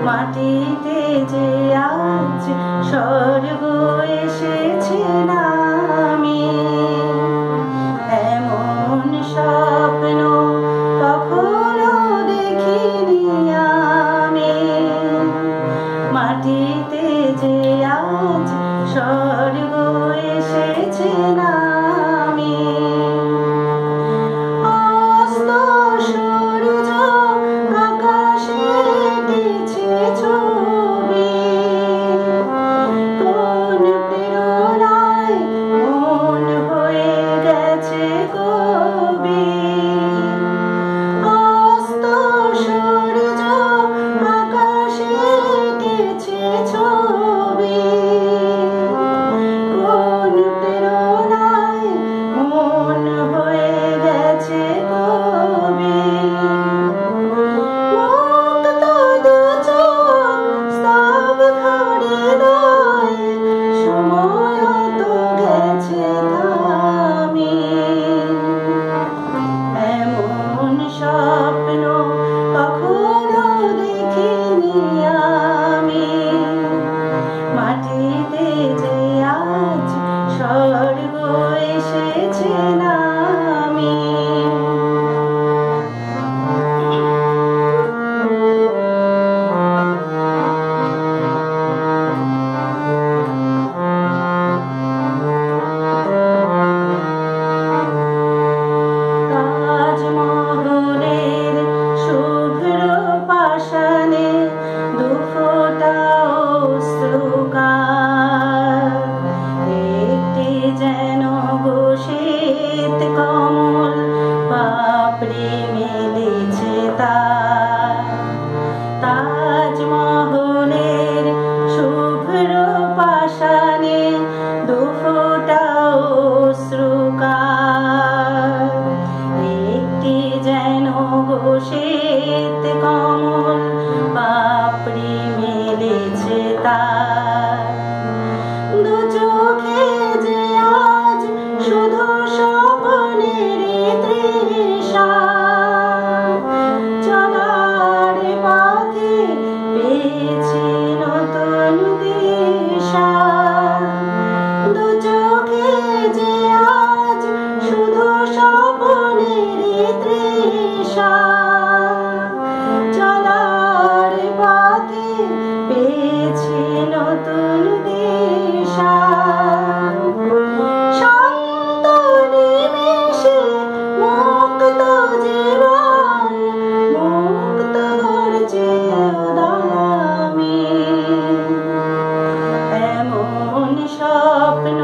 মাটিতে যে আজ স্বর্গ এসেছে নামি, এমন স্বপ্ন কখনো দেখিনি আমি। মাটিতে যে আজ স্বর্গ এসেছে নামি। অস্ত সূর্য আকাশে এঁকেছে ছবি, কোন প্রেরণায় মন হয়ে গেছে কবি। অস্ত সূর্য আকাশে এঁকেছে ছবি, কোন প্রেরণায় মন হয়ে গেছে কবি। মুক্ত দু চোখ স্তব্ধ হৃদয়, সময় তো গেছে থামি। এমন স্বপ্ন কখনো দেখিনি আমি। মাটিতে যে আজ স্বর্গ এসেছে নামি। তাজমহলের শুভ্র পাষাণে দুফোঁটা অশ্রুকার, একটি যেন ঘোষিত কমল পাপড়ি মেলেছে তার। তাজমহলের শুভ্র পাষাণে দুফোঁটা অশ্রুকার, একটি যেন ঘোষিত কমল পাপড়ি মেলেছে তার। দু চোখে যে আজ শুধু স্বপ্নের তৃষা, চলার পথে পেয়েছি নতুন দিশা। দু চোখে যে আজ শুধু স্বপ্নের তৃষা, চলার পথে পেয়েছি নতুন দিশা। শান্ত নিমেষে মুক্ত জীবন, মুক্তর চেয়েও দামি। এমন স্বপ্ন